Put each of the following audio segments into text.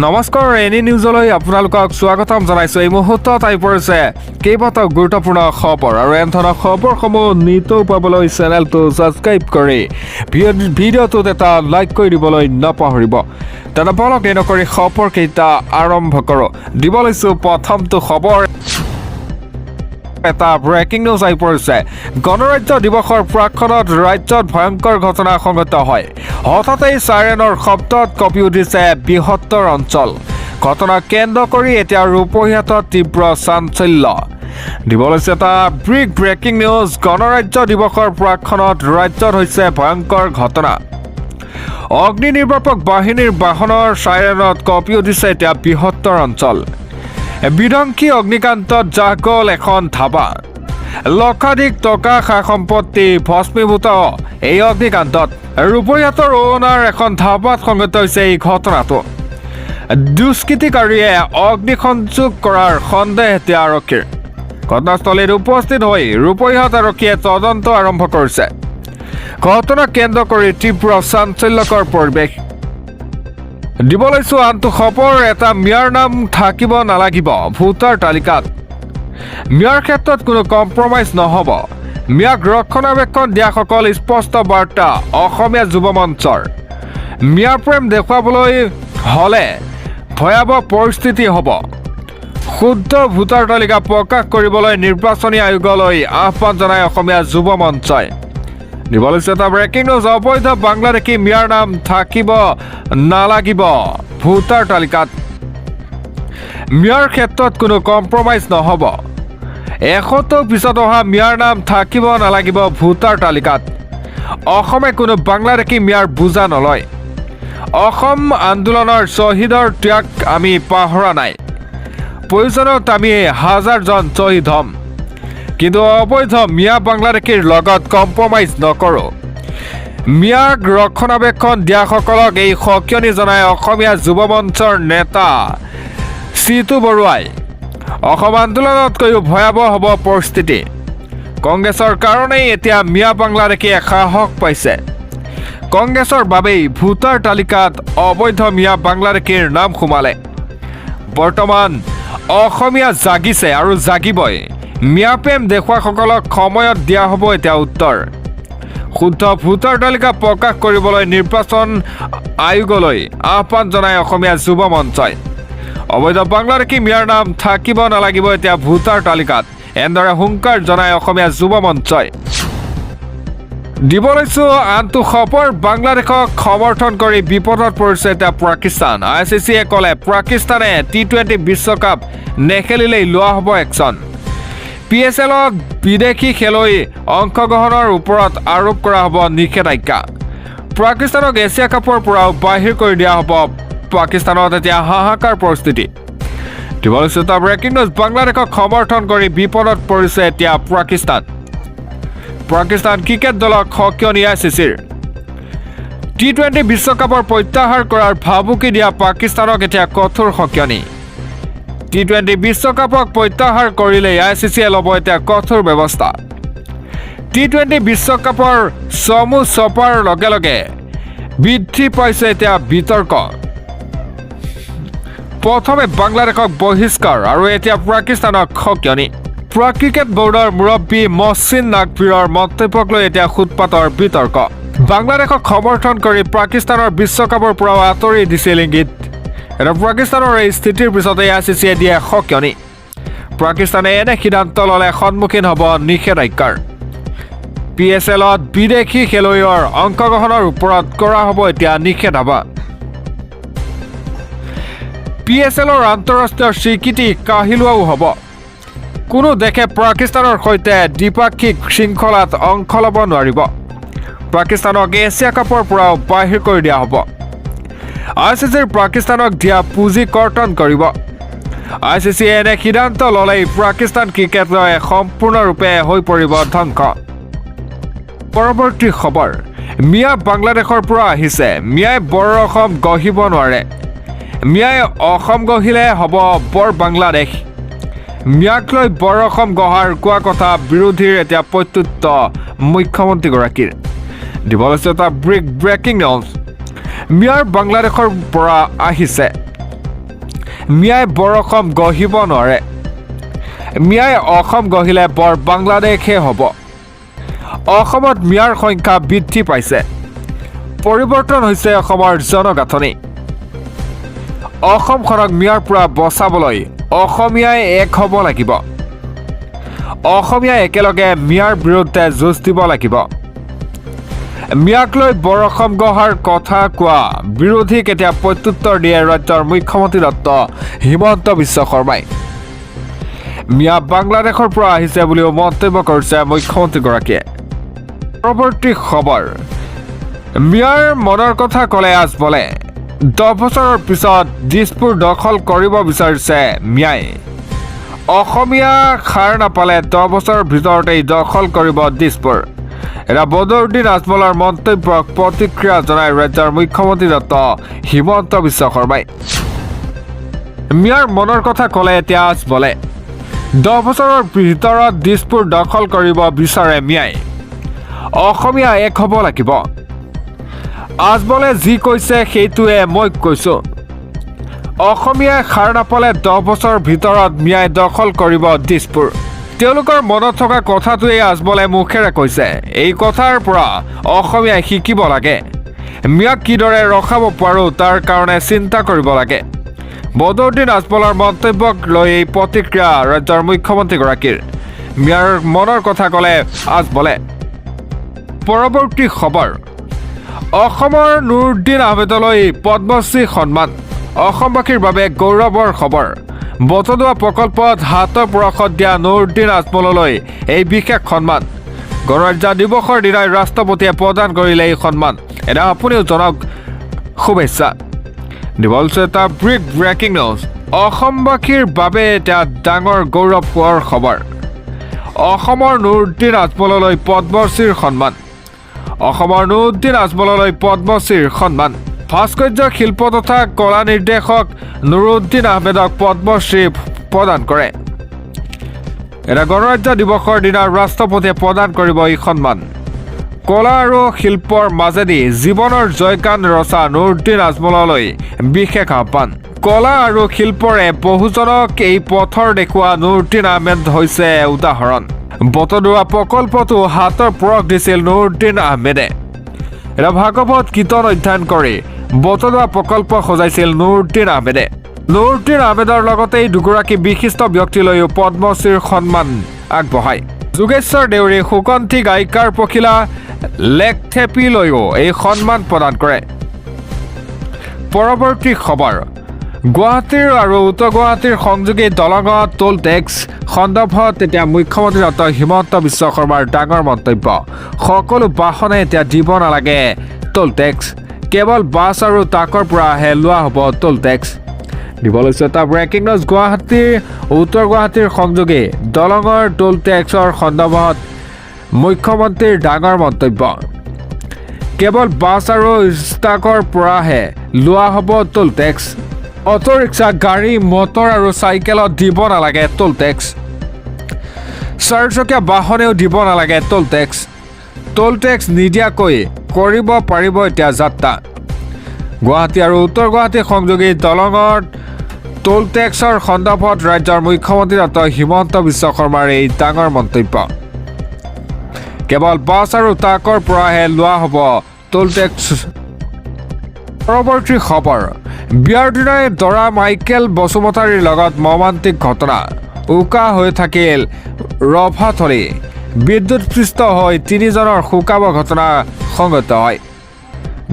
নমস্কাৰ এনি নিউজলৈ আপোনালোকক স্বাগতম জনাইছো। এই মুহূৰ্তত আহি পৰিছে কেইবাটাও গুৰুত্বপূৰ্ণ খবৰ আৰু এনে ধৰণৰ খবৰসমূহ নিতৌ পাবলৈ চেনেলটো ছাবস্ক্ৰাইব কৰি ভিডিঅ'টোত এটা লাইক কৰি দিবলৈ নাপাহৰিব। তেনে বলক এই নকৰি খবৰকেইটা আৰম্ভ কৰোঁ। দিব লৈছো প্ৰথমটো খবৰ। এটা ব্ৰেকিং নিউজ আহি পৰিছে। গণৰাজ্য দিৱসৰ প্ৰাক্ষণত ৰাজ্যত ভয়ংকৰ ঘটনা সংঘটিত হয়। হঠাতেই চাইৰেনৰ শব্দত কঁপি উঠিছে বৃহত্তৰ অঞ্চল। ঘটনা কেন্দ্ৰ কৰি এতিয়া ৰূপহীহাটত তীব্ৰ চাঞ্চল্য। দিব লৈছে এটা ব্ৰেকিং নিউজ। গণৰাজ্য দিৱসৰ প্ৰাক্ষণত ৰাজ্যত হৈছে ভয়ংকৰ ঘটনা। অগ্নি নিৰ্বাপক বাহিনীৰ বাহনৰ চাইৰেনত কঁপি উঠিছে এতিয়া বৃহত্তৰ অঞ্চল। বিধ্বংসী অগ্নিকাণ্ডত জাহ গ'ল এখন ধাবা। লক্ষাধিক টকা সা সম্পত্তি ভস্মীভূত এই অগ্নিকাণ্ডত। ৰূপহীহাটৰ অনাৰ এখন ধাবাত সংঘটিত হৈছে এই ঘটনাটো। দুষ্কৃতিকাৰীয়ে অগ্নিসংযোগ কৰাৰ সন্দেহ এতিয়া আৰক্ষীৰ। ঘটনাস্থলীত উপস্থিত হৈ ৰূপহীহাট আৰক্ষীয়ে তদন্ত আৰম্ভ কৰিছে। ঘটনা কেন্দ্ৰ কৰি তীব্ৰ চাঞ্চল্যকৰ পৰিৱেশ। দিব লৈছো আনটো খবৰ। এটা মিয়াৰ নাম থাকিব নালাগিব ভোটাৰ তালিকাত। মিয়াৰ ক্ষেত্ৰত কোনো কম্প্ৰমাইজ নহ'ব। মিয়াক ৰক্ষণাবেক্ষণ দিয়াসকল স্পষ্ট বাৰ্তা অসমীয়া যুৱ মঞ্চৰ। মিয়াৰ প্ৰেম দেখুৱাবলৈ হ'লে ভয়াৱহ পৰিস্থিতি হ'ব। শুদ্ধ ভোটাৰ তালিকা প্ৰকাশ কৰিবলৈ নিৰ্বাচনী আয়োগলৈ আহ্বান জনায় অসমীয়া যুৱ মঞ্চই। দিব লৈছে এটা ব্ৰেকিং নিউজ। অবৈধ বাংলাদেশী মিয়াৰ নাম থাকিব নালাগিব ভোটাৰ তালিকাত। মিয়াৰ ক্ষেত্ৰত কোনো কম্প্ৰমাইজ নহ'ব। 71 পিছত অহা মিয়াৰ নাম থাকিব নালাগিব ভোটাৰ তালিকাত। অসমে কোনো বাংলাদেশী মিয়াৰ বুজা নলয়। অসম আন্দোলনৰ শ্বহীদৰ ত্যাগ আমি পাহৰা নাই। প্ৰয়োজনত আমি হাজাৰজন শ্বহীদ হ'ম, কিন্তু অবৈধ মিয়া বাংলাদেশীৰ লগত কম্প্ৰমাইজ নকৰোঁ। মিয়াক ৰক্ষণাবেক্ষণ দিয়াসকলক এই সকিয়নি জনায় অসমীয়া যুৱ মঞ্চৰ নেতা চিতু বৰুৱাই। অসম আন্দোলনতকৈও ভয়াৱহ হ'ব পৰিস্থিতি। কংগ্ৰেছৰ কাৰণেই এতিয়া মিয়া বাংলাদেশীয়ে সাহস পাইছে। কংগ্ৰেছৰ বাবেই ভোটাৰ তালিকাত অবৈধ মিয়া বাংলাদেশীৰ নাম সোমালে। বৰ্তমান অসমীয়া জাগিছে আৰু জাগিবই। মিয়া প্ৰেম দেখুৱাসকলক সময়ত দিয়া হ'ব এতিয়া উত্তৰ। শুদ্ধ ভোটাৰ তালিকা প্ৰকাশ কৰিবলৈ নিৰ্বাচন আয়োগলৈ আহ্বান জনায় অসমীয়া যুৱ মঞ্চই। অবৈধ বাংলাদেশী মিয়াৰ নাম থাকিব নালাগিব এতিয়া ভোটাৰ তালিকাত, এনেদৰে হুংকাৰ জনায় অসমীয়া যুৱ মঞ্চই। দিব লৈছো আনটো খবৰ। বাংলাদেশক সমৰ্থন কৰি বিপদত পৰিছে এতিয়া পাকিস্তান। ICCয়ে ক'লে পাকিস্তানে T20 বিশ্বকাপ নেখেলিলেই লোৱা হ'ব একশ্যন। PSLক বিদেশী খেলুৱৈ অংশগ্ৰহণৰ ওপৰত আৰোপ কৰা হ'ব নিষেধাজ্ঞা। পাকিস্তানক এছিয়া কাপৰ পৰাও বাহিৰ কৰি দিয়া হ'ব। পাকিস্তানত এতিয়া হাহাকাৰ পৰিস্থিতি। দিব লৈছো এটা ব্ৰেকিং নিউজ। বাংলাদেশক সমৰ্থন কৰি বিপদত পৰিছে এতিয়া পাকিস্তান। পাকিস্তান ক্ৰিকেট দলক সকিয়নি ICCৰ। T20 বিশ্বকাপৰ প্ৰত্যাহাৰ কৰাৰ ভাবুকি দিয়া পাকিস্তানক এতিয়া কঠোৰ সকিয়নি। T20 বিশ্বকাপক প্ৰত্যাহাৰ কৰিলেই ICCয়ে ল'ব এতিয়া কঠোৰ ব্যৱস্থা। T20 বিশ্বকাপৰ চমু চপাৰ লগে লগে বৃদ্ধি পাইছে এতিয়া বিতৰ্ক। প্ৰথমে বাংলাদেশক বহিষ্কাৰ আৰু এতিয়া পাকিস্তানক সকিয়নি। ক্ৰিকেট বৰ্ডৰ মুৰব্বী মহচিন নাকভিৰৰ মন্তব্যক লৈ এতিয়া সূত্ৰপাতৰ বিতৰ্ক। বাংলাদেশক সমৰ্থন কৰি পাকিস্তানৰ বিশ্বকাপৰ পৰাও আঁতৰি দিছিল ইংগিত। এটা পাকিস্তানৰ এই স্থিতিৰ পিছতে ICCয়ে দিয়ে সকিয়নি। পাকিস্তানে এনে সিদ্ধান্ত ল'লে সন্মুখীন হ'ব নিষেধাজ্ঞাৰ। PSLত বিদেশী খেলুৱৈৰ অংশগ্ৰহণৰ ওপৰত কৰা হ'ব এতিয়া নিষেধাজ্ঞা। PSLৰ আন্তঃৰাষ্ট্ৰীয় স্বীকৃতি কাঢ়িলোৱাও হ'ব। কোনো দেশে পাকিস্তানৰ সৈতে দ্বিপাক্ষিক শৃংখলাত অংশ ল'ব নোৱাৰিব। পাকিস্তানক এছিয়া কাপৰ পৰাও বাহিৰ কৰি দিয়া হ'ব। ICCৰ পাকিস্তানক দিয়া পুঁজি কৰ্তন কৰিব। ICCয়ে এনে সিদ্ধান্ত ল'লেই পাকিস্তান ক্ৰিকেটে সম্পূৰ্ণৰূপে হৈ পৰিব ধ্বংস। পৰৱৰ্তী খবৰ। মিয়া বাংলাদেশৰ পৰা আহিছে। মিয়াই বৰ অসম গঢ়িব নোৱাৰে। মিয়াই অসম গঢ়িলে হ'ব বৰ বাংলাদেশ। মিয়াক লৈ বৰ অসম গঢ়াৰ কোৱা কথা বিৰোধীৰ এতিয়া প্ৰত্যুত্ত মুখ্যমন্ত্ৰীগৰাকীৰ। দিব লৈছে এটা ব্ৰেকিং নিউজ। মিয়াৰ বাংলাদেশৰ পৰা আহিছে। মিয়াই বৰ অসম গঢ়িব নোৱাৰে মিয়াই অসম গঢ়িলে বৰ বাংলাদেশহে হ'ব অসমত মিয়াৰ সংখ্যা বৃদ্ধি পাইছে পৰিৱৰ্তন হৈছে অসমৰ জনগাঁথনি অসমখনক মিয়াৰ পৰা বচাবলৈ অসমীয়াই এক হ'ব লাগিব অসমীয়াই একেলগে মিয়াৰ বিৰুদ্ধে যুঁজ দিব লাগিব মিয়াক লৈ বৰ অসম গঢ়াৰ কথা কোৱা বিৰোধীক এতিয়া প্ৰত্যুত্তৰ দিয়ে ৰাজ্যৰ মুখ্যমন্ত্ৰী হিমন্ত বিশ্ব শৰ্মাই মিয়া বাংলাদেশৰ পৰা আহিছে বুলিও মন্তব্য কৰিছে মুখ্যমন্ত্ৰীগৰাকীয়ে পৰৱৰ্তী খবৰ মিয়াৰ মনৰ কথা ক'লে আজ বলে 10 বছৰৰ পিছত দিছপুৰ দখল কৰিব বিচাৰিছে মিয়াই অসমীয়া খাৰ নাপালে 10 বছৰৰ ভিতৰতেই দখল কৰিব দিছপুৰ এৰা বদৰুদ্দিন আজমলৰ মন্তব্যক প্ৰতিক্ৰিয়া জনাই ৰাজ্যৰ মুখ্যমন্ত্ৰী হিমন্ত বিশ্ব শৰ্মাই মিয়াৰ মনৰ কথা ক'লে এতিয়া আজ বলে 10 বছৰৰ ভিতৰত দিছপুৰ দখল কৰিব বিচাৰে মিয়াই অসমীয়া এক হ'ব লাগিব আজমলে যি কৈছে সেইটোৱে মই কৈছো অসমীয়া খাৰ নাপালে 10 বছৰৰ ভিতৰত মিয়াই দখল কৰিব দিছপুৰ তেওঁলোকৰ মনত থকা কথাটোৱে আজমলে মুখেৰে কৈছে এই কথাৰ পৰা অসমীয়াই শিকিব লাগে মিয়াক কিদৰে ৰখাব পাৰো তাৰ কাৰণে চিন্তা কৰিব লাগে বদৰুদ্দিন আজমলৰ মন্তব্যক লৈ এই প্ৰতিক্ৰিয়া ৰাজ্যৰ মুখ্যমন্ত্ৰীগৰাকীৰ মিয়াৰ মনৰ কথা ক'লে আজমলে পৰৱৰ্তী খবৰ অসমৰ নুৰুদ্দিন আহমেদলৈ পদ্মশ্ৰী সন্মান অসমবাসীৰ বাবে গৌৰৱৰ খবৰ বটদুৱা প্ৰকল্পত হাতৰ পৰশত দিয়া নুৰুদ্দিন আজমললৈ এই বিশেষ সন্মান গণৰাজ্য দিৱসৰ দিনাই ৰাষ্ট্ৰপতিয়ে প্ৰদান কৰিলে এই সন্মান এনে আপুনিও জনাওক শুভেচ্ছা দিবলছে এটা ব্ৰেকিং নিউজ অসমবাসীৰ বাবে এটা ডাঙৰ গৌৰৱ হোৱাৰ খবৰ অসমৰ নুৰুদ্দিন আজমললৈ পদ্মশ্ৰীৰ সন্মান অসমৰ নুৰুদ্দিন আজমললৈ পদ্মশ্ৰীৰ সন্মান ভাস্কৰ্য শিল্প তথা কলা নিৰ্দেশক নুৰুদ্দিন আহমেদক পদ্মশ্ৰী প্ৰদান কৰে এনে গণৰাজ্য দিৱসৰ দিনা ৰাষ্ট্ৰপতিয়ে প্ৰদান কৰিব এই সন্মান কলা আৰু শিল্পৰ মাজেদি জীৱনৰ জয়গান ৰচা নুৰুদ্দিন আজমললৈ বিশেষ আহ্বান কলা আৰু শিল্পৰে বহুজনক এই পথৰ দেখুওৱা নুৰুদ্দিন আহমেদ হৈছে উদাহৰণ বটদুৱা প্ৰকল্পটো হাতৰ পৰশ দিছিল নুৰুদ্দিন আহমেদে এৰা ভাগৱত কীৰ্তন অধ্যয়ন কৰি বটদুৱা প্ৰকল্প সজাইছিল নুৰুদ্দিন আহমেদে নুৰুদ্দিন আহমেদৰ লগতে দুগৰাকী বিশিষ্ট ব্যক্তিলৈও পদ্মশ্ৰীৰ সন্মান আগবঢ়ায় যোগেশ্বৰ দেউৰী সুকন্ঠী গায়িকাৰ পখিলা লেকথেপীলৈও এই সন্মান প্ৰদান কৰে পৰৱৰ্তী খবৰ গুৱাহাটীৰ আৰু উত্তৰ গুৱাহাটীৰ সংযোগী দলঙত টোল টেক্স সন্দৰ্ভত এতিয়া মুখ্যমন্ত্ৰী হিমন্ত বিশ্ব শৰ্মাৰ ডাঙৰ মন্তব্য সকলো বাহনে এতিয়া দিব নালাগে টোল টেক্স কেৱল বাছ আৰু ট্ৰাকৰ পৰাহে লোৱা হ'ব টোল টেক্স দিবলৈছে এটা ব্ৰেকিং নিউজ গুৱাহাটীৰ উত্তৰ গুৱাহাটীৰ সংযোগী দলঙৰ টোল টেক্সৰ সন্দৰ্ভত মুখ্যমন্ত্ৰীৰ ডাঙৰ মন্তব্য কেৱল বাছ আৰু ট্ৰাকৰ পৰাহে লোৱা হ'ব টোল টেক্স অটো ৰিক্সা গাড়ী মটৰ আৰু চাইকেলত দিব নালাগে টোল টেক্স চাৰিচকীয়া বাহনেও দিব নালাগে টোল টেক্স নিদিয়াকৈ কৰিব পাৰিব এতিয়া যাত্ৰা গুৱাহাটী আৰু উত্তৰ গুৱাহাটী সংযোগী দলঙৰ টোল টেক্সৰ সন্দৰ্ভত ৰাজ্যৰ মুখ্যমন্ত্ৰী হিমন্ত বিশ্ব শৰ্মাৰ এই ডাঙৰ মন্তব্য কেৱল বাছ আৰু ট্ৰাকৰ পৰাহে লোৱা হ'ব টোল টেক্স পৰৱৰ্তী খবৰ বিয়াৰ দিনাই দৰা মাইকেল বসুমতাৰীৰ লগত মৰ্মান্তিক ঘটনা উকা হৈ থাকিল ৰভাথলী বিদ্যুৎপৃষ্ট হৈ 3জনৰ শুকাব ঘটনা সংঘটিত হয়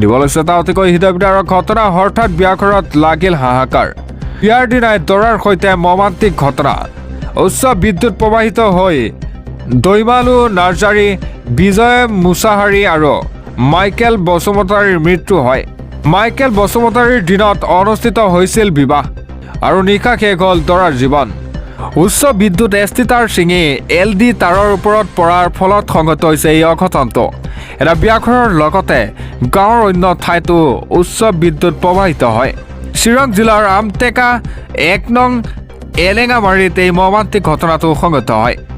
দিবলৈছে এটা অতিকৈ হৃদয়বিদাৰক ঘটনা হঠাৎ বিয়াঘৰত লাগিল হাহাকাৰ বিয়াৰ দিনাই দৰাৰ সৈতে মৰ্মান্তিক ঘটনা উচ্চ বিদ্যুৎ প্ৰবাহিত হৈ দৈমালু নাৰ্জাৰী বিজয় মুছাহাৰী আৰু মাইকেল বসুমতাৰীৰ মৃত্যু হয় মাইকেল বসুমতাৰীৰ দিনত অনুষ্ঠিত হৈছিল বিবাহ আৰু নিশা শেষ হ'ল দৰাৰ জীৱন উচ্চ বিদ্যুৎ এছটি তাঁৰ ছিঙি LD তাঁৰৰ ওপৰত পৰাৰ ফলত সংঘটিত হৈছে এই অঘটনটো এটা বিয়াঘৰৰ লগতে গাঁৱৰ অন্য ঠাইতো উচ্চ বিদ্যুৎ প্ৰবাহিত হয় চিৰাং জিলাৰ আমটেকা 1 নং এলেঙামাৰীত এই মৰ্মান্তিক ঘটনাটো সংঘটিত হয়